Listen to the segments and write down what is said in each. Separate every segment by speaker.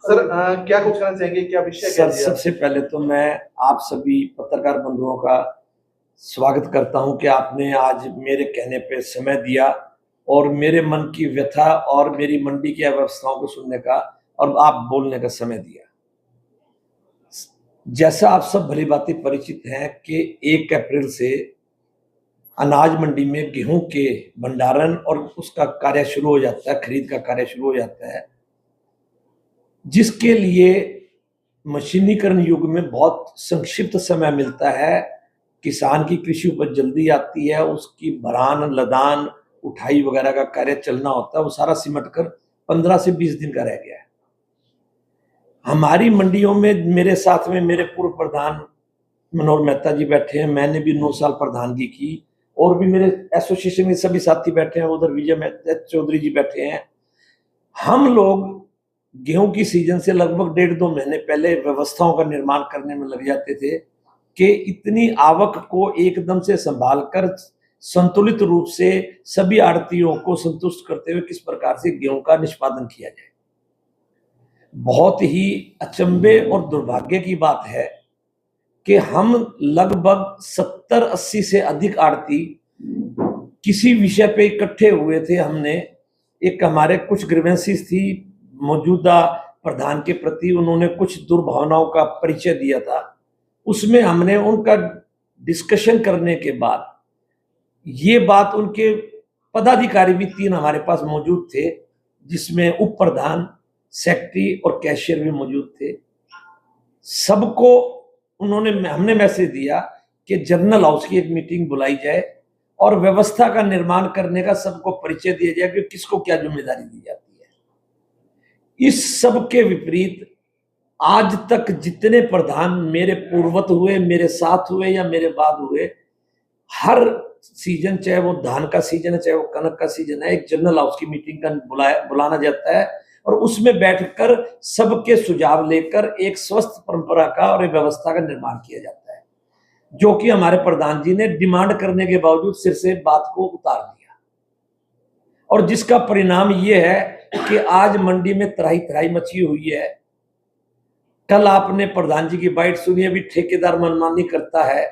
Speaker 1: Sir क्या कुछ कहना चाहेंगे, क्या विषय क्या
Speaker 2: सर,
Speaker 1: दिया?
Speaker 2: सबसे पहले तो मैं आप सभी पत्रकार बंधुओं का स्वागत करता हूं कि आपने आज मेरे कहने पे समय दिया और मेरे मन की व्यथा और मेरी मंडी की अव्यवस्थाओं को सुनने का और आप बोलने का समय दिया। जैसा आप सब भली भांति परिचित हैं कि 1 अप्रैल से अनाज मंडी में गेहूं के भंडारण और उसका कार्य शुरू हो जाता है, खरीद का कार्य शुरू हो जाता है, जिसके लिए मशीनीकरण युग में बहुत संक्षिप्त समय मिलता है। किसान की कृषि उपज जल्दी आती है, उसकी भरान लदान उठाई वगैरह का कार्य चलना होता है, वो सारा सिमट कर 15 से 20 दिन का रह गया है। हमारी मंडियों में मेरे साथ में मेरे पूर्व प्रधान मनोहर मेहता जी बैठे हैं, मैंने भी 9 साल प्रधानगी की, और भी मेरे एसोसिएशन के सभी साथी बैठे हैं, उधर विजय चौधरी जी बैठे हैं। हम लोग गेहूं की सीजन से लगभग 1.5-2 महीने पहले व्यवस्थाओं का निर्माण करने में लग जाते थे कि इतनी आवक को एकदम से संभाल कर संतुलित रूप से सभी आड़तियों को संतुष्ट करते हुए किस प्रकार से गेहूं का निष्पादन किया जाए। बहुत ही अचंभे और दुर्भाग्य की बात है कि हम लगभग 70-80 से अधिक आड़ती किसी विषय पे इकट्ठे हुए थे। हमने एक हमारे कुछ ग्रीवेंसीज थी मौजूदा प्रधान के प्रति, उन्होंने कुछ दुर्भावनाओं का परिचय दिया था। उसमें हमने उनका डिस्कशन करने के बाद ये बात, उनके पदाधिकारी भी 3 हमारे पास मौजूद थे, जिसमें उप प्रधान, सेक्रेटरी और कैशियर भी मौजूद थे। सबको हमने मैसेज दिया कि जनरल हाउस की एक मीटिंग बुलाई जाए और व्यवस्था का निर्माण करने का सबको परिचय दिया जाए कि किसको क्या जिम्मेदारी दी जाती है। इस सब के विपरीत आज तक जितने प्रधान मेरे पूर्वत हुए, मेरे साथ हुए या मेरे बाद हुए, हर सीजन, चाहे वो धान का सीजन है चाहे वो कनक का सीजन है, एक जनरल हाउस की मीटिंग का बुलाना जाता है और उसमें बैठकर सबके सुझाव लेकर एक स्वस्थ परंपरा का और एक व्यवस्था का निर्माण किया जाता है, जो कि हमारे प्रधान जी ने डिमांड करने के बावजूद सिर से बात को उतार दिया, और जिसका परिणाम ये है कि आज मंडी में त्राही त्राही मची हुई है। कल आपने प्रधान जी की बाइट सुनी, अभी ठेकेदार मनमानी करता है।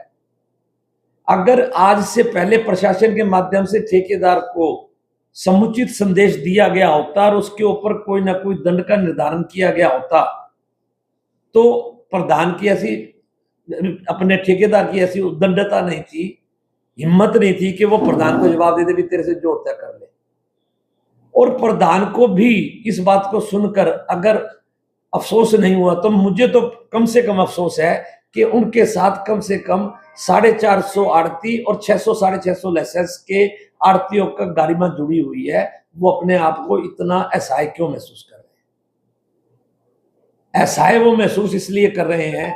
Speaker 2: अगर आज से पहले प्रशासन के माध्यम से ठेकेदार को समुचित संदेश दिया गया होता और उसके ऊपर कोई ना कोई दंड का निर्धारण किया गया होता, तो प्रधान की ऐसी, अपने ठेकेदार की ऐसी उद्दंडता नहीं थी, हिम्मत नहीं थी कि वो प्रधान को जवाब दे दे भी तेरे से जो होता कर ले। और प्रधान को भी इस बात को सुनकर अगर अफसोस नहीं हुआ तो मुझे तो कम से कम अफसोस है कि उनके साथ कम से कम 450 आड़ती और 600-650 लाइसेंस के आड़तियों का गारिमा जुड़ी हुई है। वो अपने आप को इतना असहाय क्यों महसूस कर रहे हैं? असहाय वो महसूस इसलिए कर रहे हैं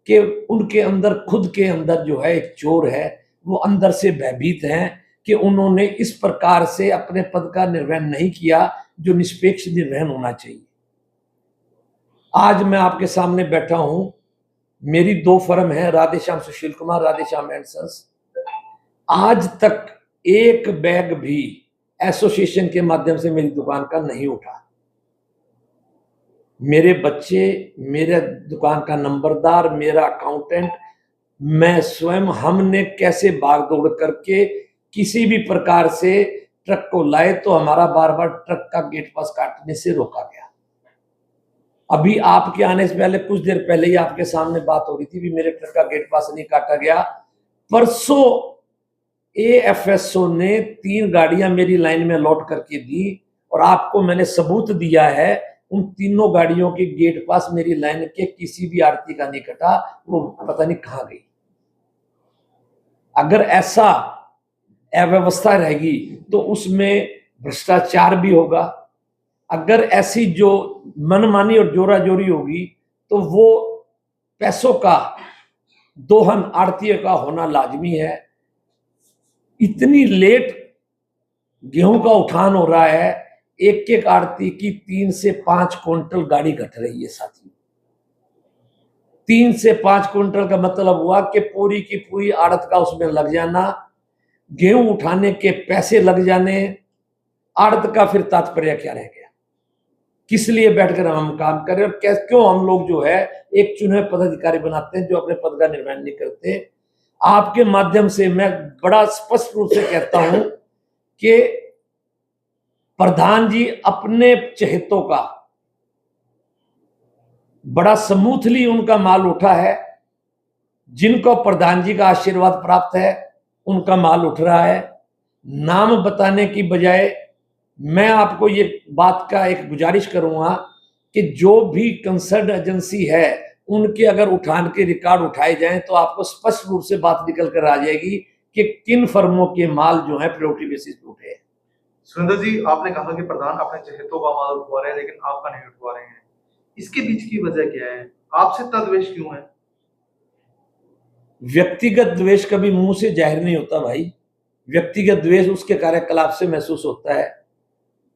Speaker 2: कि उनके अंदर, खुद के अंदर जो है एक चोर है, वो अंदर से भयभीत हैं कि उन्होंने इस प्रकार से अपने पद का निर्वहन नहीं किया जो निष्पक्ष निर्वहन होना चाहिए। आज मैं आपके सामने बैठा हूं, मेरी 2 फर्म है, राधेश्याम सुशील कुमार, राधेश्याम एंड सन्स। आज तक एक बैग भी एसोसिएशन के माध्यम से मेरी दुकान का नहीं उठा। मेरे बच्चे, मेरे दुकान का नंबरदार, मेरा अकाउंटेंट, मैं स्वयं, हमने कैसे भागदौड़ करके किसी भी प्रकार से ट्रक को लाए तो हमारा बार बार ट्रक का गेट पास काटने से रोका गया। अभी आपके आने से पहले, कुछ देर पहले ही आपके सामने बात हो रही थी भी मेरे ट्रक का गेट पास नहीं काटा गया। परसों एएफएसओ ने 3 गाड़ियां मेरी लाइन में लौट करके दी और आपको मैंने सबूत दिया है, उन तीनों गाड़ियों के गेट पास मेरी लाइन के किसी भी आड़ती का नहीं कटा, वो पता नहीं कहां गई। अगर ऐसा अव्यवस्था रहेगी तो उसमें भ्रष्टाचार भी होगा। अगर ऐसी जो मनमानी और जोरा जोरी होगी तो वो पैसों का दोहन आड़तियों का होना लाजमी है। इतनी लेट गेहूं का उठान हो रहा है, एक एक आड़ती की 3 से 5 क्विंटल गाड़ी घट रही है साथियों। 3 से 5 क्विंटल का मतलब हुआ कि पूरी की पूरी आड़त का उसमें लग जाना, गेहूं उठाने के पैसे लग जाने, आड़त का फिर तात्पर्य क्या रह गया? किस लिए बैठकर हम काम कर रहे हैं और क्यों हम लोग जो है एक चुने पदाधिकारी बनाते हैं जो अपने पद का निर्वहन नहीं करते। आपके माध्यम से मैं बड़ा स्पष्ट रूप से कहता हूं कि प्रधान जी अपने चहेतों का बड़ा स्मूथली उनका माल उठा है, जिनको प्रधान जी का आशीर्वाद प्राप्त है उनका माल उठ रहा है। नाम बताने की बजाय मैं आपको ये बात का एक गुजारिश करूंगा कि जो भी कंसर्न एजेंसी है उनके अगर उठान के रिकॉर्ड उठाए जाएं तो आपको स्पष्ट रूप से बात निकल कर आ जाएगी कि किन फर्मों के माल जो है प्रायोरिटी बेसिस पे उठे हैं।
Speaker 1: सुरेंद्र जी, आपने कहा कि प्रधान अपने चहेतों का माल उठवा रहे हैं लेकिन आपका नहीं उठवा रहे हैं, इसके बीच की वजह क्या है? आपसे इतना द्वेष क्यों है?
Speaker 2: व्यक्तिगत द्वेष कभी मुंह से जाहिर नहीं होता भाई। व्यक्तिगत द्वेष उसके कार्यकलाप से महसूस होता है।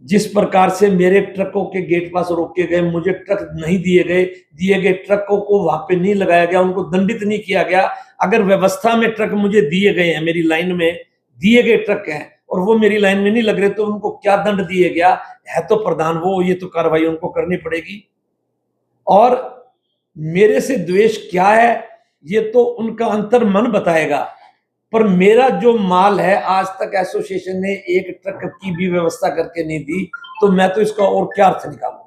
Speaker 2: जिस प्रकार से मेरे ट्रकों के गेट पास रोके गए, मुझे ट्रक नहीं दिए गए ट्रकों को वहां पे नहीं लगाया गया, उनको दंडित नहीं किया गया। अगर व्यवस्था में ट्रक मुझे दिए गए हैं, मेरी लाइन में दिए गए ट्रक हैं और वो मेरी लाइन में नहीं लग रहे तो उनको क्या दंड दिए गया है? तो प्रधान वो, ये तो कार्रवाई उनको करनी पड़ेगी। और मेरे से द्वेष क्या है ये तो उनका अंतर मन बताएगा, पर मेरा जो माल है आज तक एसोसिएशन ने एक ट्रक की भी व्यवस्था करके नहीं दी, तो मैं तो इसका और क्या अर्थ निकालूं।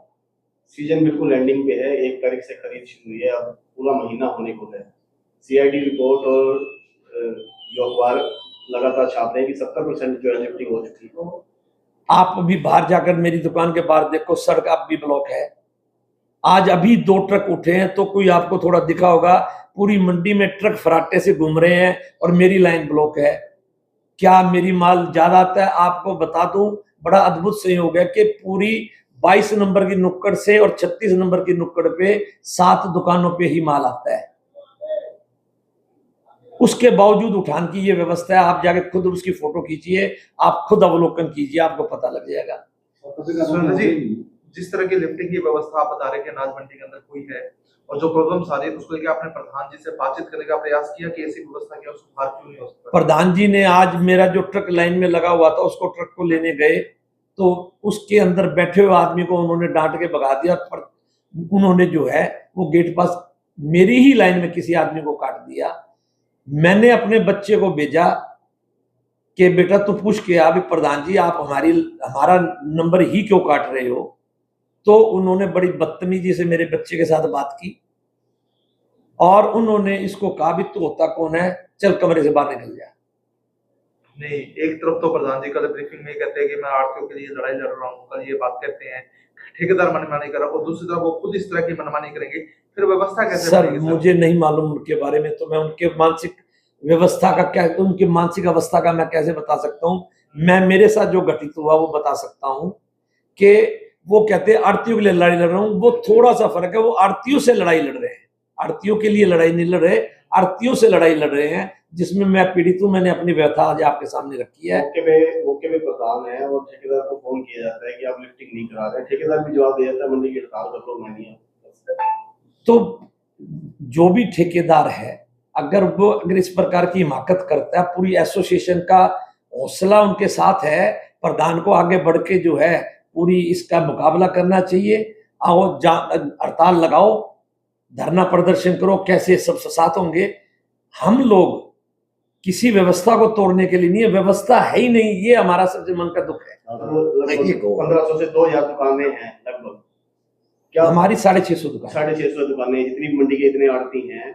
Speaker 3: सीजन बिल्कुल एंडिंग पे है, 1 तारीख से खरीद शुरू हुई है, अब पूरा महीना होने को है। सीआईडी रिपोर्ट और जो अखबार लगातार छाप रहे हैं कि 70% जो है लिफ्टिंग हो चुकी है।
Speaker 2: आप अभी बाहर जाकर मेरी दुकान के बाहर देखो, सड़क अब भी ब्लॉक है। आज अभी 2 ट्रक उठे हैं तो कोई आपको थोड़ा दिखा होगा, पूरी मंडी में ट्रक फराटे से घूम रहे हैं और मेरी लाइन ब्लॉक है। क्या मेरी माल ज्यादा आता है? आपको बता दूं, बड़ा अद्भुत संयोग है कि पूरी 22 नंबर की नुक्कड़ से और 36 नंबर की नुक्कड़ पे 7 दुकानों पे ही माल आता है। उसके बावजूद उठान की ये व्यवस्था है। आप जाके खुद उसकी फोटो खींचिए, आप खुद अवलोकन कीजिए, आपको पता लग जाएगा।
Speaker 1: सुरेंद्र जी, जिस तरह की लिफ्टिंग की व्यवस्था आप बता रहे हैं कि अनाज मंडी के अंदर कोई है और जो प्रॉब्लम्स आ रही है उसको लेकर आपने प्रधान जी से बातचीत करने का प्रयास किया कि ऐसी व्यवस्था क्या सुधार क्यों नहीं हो सकता?
Speaker 2: प्रधान जी ने आज मेरा जो ट्रक लाइन में लगा हुआ था उसको ट्रक को लेने गए तो उसके अंदर बैठे हुए आदमी को उन्होंने डांट के भगा दिया। पर उन्होंने जो है वो गेट पास मेरी ही लाइन में किसी आदमी को काट दिया। मैंने अपने बच्चे को भेजा कि बेटा तू पूछ के आ भी प्रधान जी आप हमारा नंबर ही क्यों काट रहे हो। तो उन्होंने बड़ी बदतमीजी से मेरे बच्चे के साथ बात की और उन्होंने इसको कहा भी तू होता कौन है, चल कमरे से बाहर निकल जा।
Speaker 1: नहीं, एक तरफ तो प्रधान जी कल ब्रीफिंग में कहते हैं कि मैं आड़तियों के लिए लड़ाई लड़ रहा हूँ, कल ये बात कहते हैं ठेकेदार मनमानी कर रहा है और दूसरी तरफ वो खुद इस तरह की मनमानी करेंगे, फिर व्यवस्था कैसे
Speaker 2: सर
Speaker 1: बनेगी?
Speaker 2: मुझे नहीं मालूम उनके बारे में, तो मैं उनके मानसिक व्यवस्था का क्या, उनकी मानसिक अवस्था का मैं कैसे बता सकता हूँ। मैं मेरे साथ जो घटित हुआ वो बता सकता हूँ कि वो कहते हैं आड़तियों के लिए लड़ाई लड़ रहा हूँ, वो थोड़ा सा फर्क है। वो आड़तियों से लड़ाई लड़ रहे हैं, आड़तियों के लिए लड़ाई नहीं लड़ रहे, आड़तियों से लड़ाई लड़ रहे हैं जिसमें मैं पीड़ित हूँ। मैंने अपनी व्यथा आज आपके सामने रखी है।
Speaker 3: मौके पे प्रधान है और ठेकेदार को फोन किया जाता है कि आप लिफ्टिंग नहीं करा रहे, ठेकेदार भी जवाब दे जाता है मंडी की हड़ताल कर लो, मैं नहीं है।
Speaker 2: तो जो भी ठेकेदार है अगर इस प्रकार की हिमाकत करता है, पूरी एसोसिएशन का हौसला उनके साथ है, प्रधान को आगे बढ़ के जो है पूरी इसका मुकाबला करना चाहिए। आओ हड़ताल लगाओ, धरना प्रदर्शन करो, कैसे सब साथ होंगे। हम लोग किसी व्यवस्था को तोड़ने के लिए नहीं है, व्यवस्था है ही नहीं, ये हमारा सबसे मन का दुख है।
Speaker 3: 1500 से 2000 दुकानें हैं लगभग, क्या
Speaker 2: हमारी 650 दुकान
Speaker 3: 650 दुकानें, जितनी मंडी के इतने आड़ती हैं,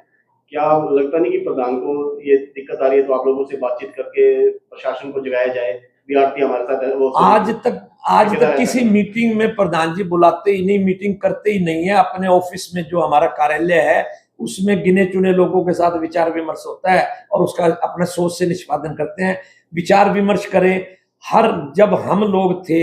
Speaker 3: क्या लगता नहीं कि प्रधान को ये दिक्कत आ रही है तो आप लोगों से बातचीत करके प्रशासन को जगाया जाए भी आड़ती हमारे साथ है? वो
Speaker 2: आज तक किसी मीटिंग में प्रधान जी बुलाते ही नहीं, मीटिंग करते ही नहीं है। अपने ऑफिस में जो हमारा कार्यालय है उसमें गिने चुने लोगों के साथ विचार विमर्श होता है और उसका अपने सोच से निष्पादन करते हैं। विचार विमर्श करें। जब हम लोग थे,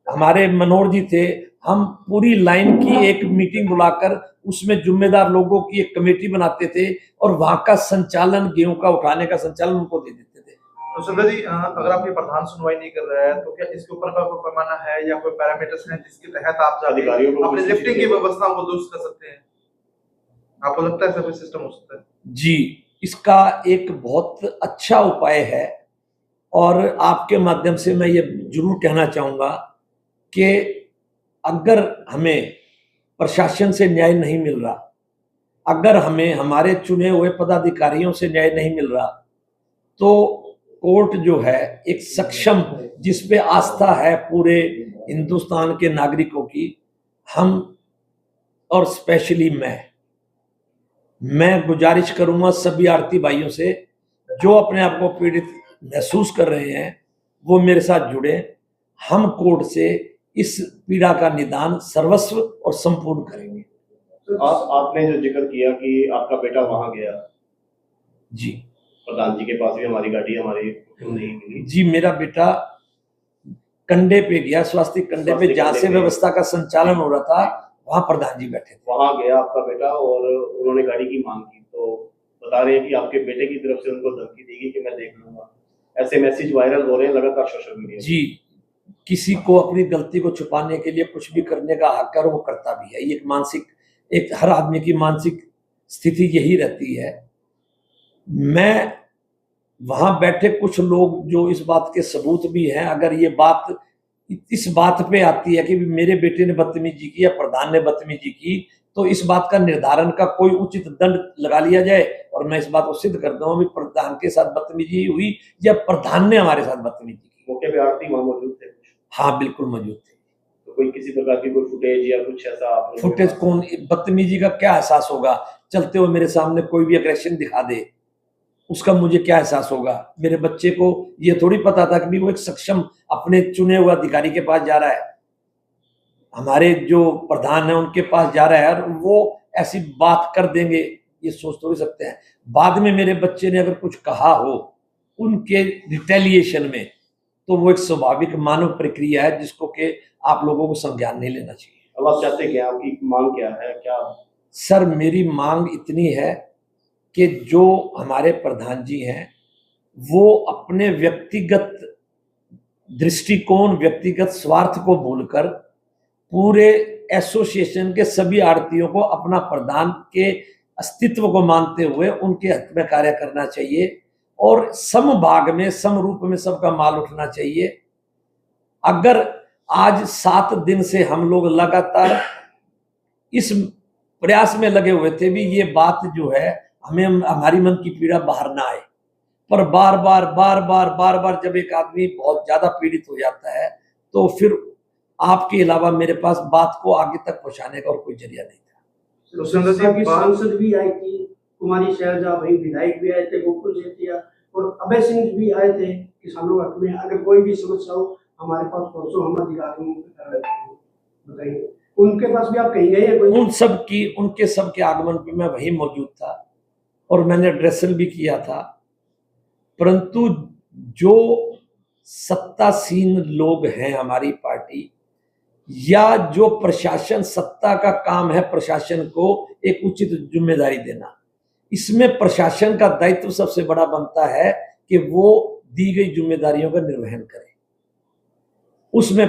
Speaker 2: हमारे मनोहर जी थे, हम पूरी लाइन की एक मीटिंग बुलाकर उसमें जिम्मेदार लोगों की एक कमेटी बनाते थे और वहां का संचालन, गेहूं का उठाने का संचालन उनको दे देते थे।
Speaker 1: तो सुंदर जी, अगर आपके प्रधान सुनवाई नहीं कर रहा है तो क्या इसके ऊपर का कोई पैमाना है या कोई पैरामीटर्स हैं जिसके तहत आप
Speaker 3: अधिकारियों को
Speaker 1: अपने लिफ्टिंग की व्यवस्था को दुरुस्त कर सकते हैं? आपको लगता है ऐसा कोई सिस्टम हो सकता है?
Speaker 2: जी, इसका एक बहुत अच्छा उपाय है और आपके माध्यम से मैं ये जरूर कहना चाहूंगा कि अगर हमें प्रशासन से न्याय नहीं मिल रहा, अगर हमें हमारे चुने हुए पदाधिकारियों से न्याय नहीं मिल रहा, तो कोर्ट जो है एक सक्षम, जिस पे आस्था है पूरे हिंदुस्तान के नागरिकों की, हम और स्पेशली मैं गुजारिश करूंगा सभी आरती भाइयों से जो अपने आप को पीड़ित महसूस कर रहे हैं वो मेरे साथ जुड़े। हम कोर्ट से इस पीड़ा का निदान सर्वस्व और संपूर्ण करेंगे।
Speaker 3: आपने जो जिक्र किया कि आपका बेटा वहां गया
Speaker 2: जी,
Speaker 3: प्रधान जी के पास भी हमारी गाड़ी हमारी क्यों नहीं मिली?
Speaker 2: जी, मेरा बेटा कंडे पे गया, स्वास्थ्य कंडे पे, जहां से व्यवस्था का संचालन हो रहा था वहां प्रधान जी बैठे थे।
Speaker 3: वहां गया आपका बेटा और उन्होंने गाड़ी की मांग की, तो बता रहे हैं कि आपके बेटे की तरफ से उनको धमकी दी गई कि मैं देख लूंगा। ऐसे मैसेज वायरल हो रहे हैं लगातार सोशल मीडिया।
Speaker 2: जी, किसी को अपनी गलती को छुपाने के लिए कुछ भी करने का हक है और वो करता भी है। ये एक मानसिक, एक हर आदमी की मानसिक स्थिति यही रहती है। मैं वहां बैठे कुछ लोग जो इस बात के सबूत भी हैं, अगर ये बात इस बात पे आती है कि मेरे बेटे ने बदतमीजी की या प्रधान ने बदतमीजी की, तो इस बात का निर्धारण का कोई उचित दंड लगा लिया जाए और मैं इस बात को सिद्ध करता हूँ कि प्रधान के साथ बदतमीजी हुई या प्रधान ने हमारे साथ बदतमीजी की।
Speaker 3: मौके पे आरती वहां मौजूद थे?
Speaker 2: हाँ, बिल्कुल मौजूद थे।
Speaker 3: तो कोई किसी प्रकार की कोई फुटेज या कुछ ऐसा आपने?
Speaker 2: फुटेज कौन, बदतमीजी का क्या एहसास होगा? चलते हुए मेरे सामने कोई भी एग्रेशन दिखा दे, उसका मुझे क्या एहसास होगा? मेरे बच्चे को ये थोड़ी पता था कि वो एक सक्षम अपने चुने हुए अधिकारी के पास जा रहा है, हमारे जो प्रधान है उनके पास जा रहा है और वो ऐसी बात कर देंगे, ये सोच तो नहीं सकते हैं। बाद में मेरे बच्चे ने अगर कुछ कहा हो उनके रिटेलिएशन में, तो वो एक स्वाभाविक मानव प्रक्रिया है जिसको कि आप लोगों को संज्ञान नहीं लेना चाहिए।
Speaker 3: अब आप चाहते क्या, आपकी मांग क्या है? क्या
Speaker 2: सर, मेरी मांग इतनी है कि जो हमारे प्रधान जी हैं वो अपने व्यक्तिगत दृष्टिकोण, व्यक्तिगत स्वार्थ को भूलकर पूरे एसोसिएशन के सभी आड़तियों को अपना प्रधान के अस्तित्व को मानते हुए उनके हित में कार्य करना चाहिए और समभाग में, सम रूप में सबका माल उठना चाहिए। अगर आज 7 दिन से हम लोग लगातार इस प्रयास में लगे हुए थे भी ये बात जो है हमें, हमारी मन की पीड़ा बाहर ना आए, पर बार बार जब एक आदमी बहुत ज्यादा पीड़ित हो जाता है तो फिर आपके अलावा मेरे पास बात को आगे तक पहुंचाने का और कोई जरिया नहीं था।
Speaker 4: सभी सांसद भी आई थी, कुमारी शैलजा भाई विधायक भी आए थे, गोकुल सेठिया और अभय सिंह भी आए थे। किसानों हक में अगर कोई भी समस्या हो हमारे पास पहुंचो, हम अधिकारियों को बताइए। उनके पास भी आप कहीं गए हैं?
Speaker 2: उनके सब के आगमन पे मैं वहीं मौजूद था और मैंने एड्रेसल भी किया था, परंतु जो सत्तासीन लोग हैं हमारी पार्टी या जो प्रशासन, सत्ता का काम है प्रशासन को एक उचित जिम्मेदारी देना, इसमें प्रशासन का दायित्व सबसे बड़ा बनता है कि वो दी गई जिम्मेदारियों का निर्वहन करे। उसमें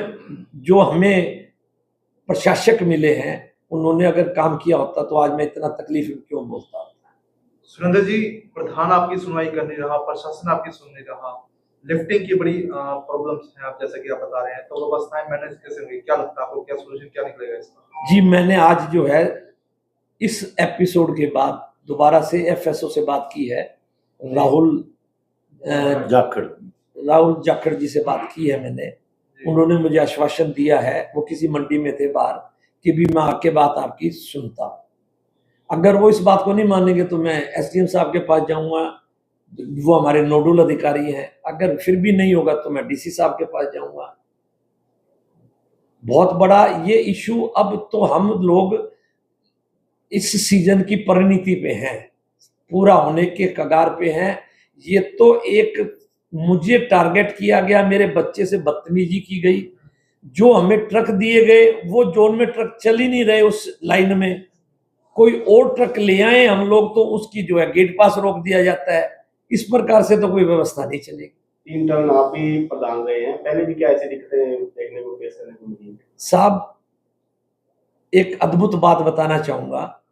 Speaker 2: जो हमें प्रशासक मिले हैं उन्होंने अगर काम किया होता तो आज मैं इतना तकलीफ क्यों बोलता होता।
Speaker 1: सुरेंद्र जी, प्रधान आपकी सुनवाई कर नहीं रहा, प्रशासन आपकी सुन नहीं रहा, लिफ्टिंग की बड़ी प्रॉब्लम्स हैं, आप जैसे कि आप बता रहे हैं, तो व्यवस्थाएं मैनेज कैसे होंगी? क्या लगता है आपको, क्या सॉल्यूशन क्या निकलेगा इसका?
Speaker 2: जी, मैंने आज जो है इस एपिसोड के बाद दोबारा से एफएसओ से बात की है, राहुल जाखड़ जी से बात की है मैंने। उन्होंने मुझे आश्वासन दिया है, वो किसी मंडी में थे बाहर, कि भी मैं आके बात आपकी सुनता हूँ। अगर वो इस बात को नहीं मानेंगे तो मैं एसडीएम साहब के पास जाऊंगा, वो हमारे नोडल अधिकारी हैं। अगर फिर भी नहीं होगा तो मैं डीसी साहब के पास जाऊंगा। बहुत बड़ा ये इशू, अब तो हम लोग इस सीजन की परिणति पे हैं, पूरा होने के कगार पे हैं। ये तो एक मुझे टारगेट किया गया, मेरे बच्चे से बदतमीजी की गई, जो हमें ट्रक दिए गए वो जोन में ट्रक चल ही नहीं रहे उस लाइन में, कोई और ट्रक ले आए हम लोग तो उसकी जो है गेट पास रोक दिया जाता है। इस प्रकार से तो कोई व्यवस्था नहीं चलेगी।
Speaker 3: 3 टर्म आप भी प्रधान रहे हैं, पहले भी क्या ऐसी दिक्कतें देखने को, फेस करने को मिली?
Speaker 2: साहब, एक अद्भुत बात बताना चाहूंगा।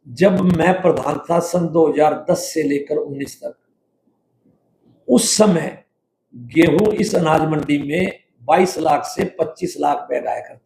Speaker 2: जब मैं प्रधान था सन 2010 से लेकर 19 तक, उस समय गेहूं इस अनाज मंडी में 22 लाख से 25 लाख बैग आया करता।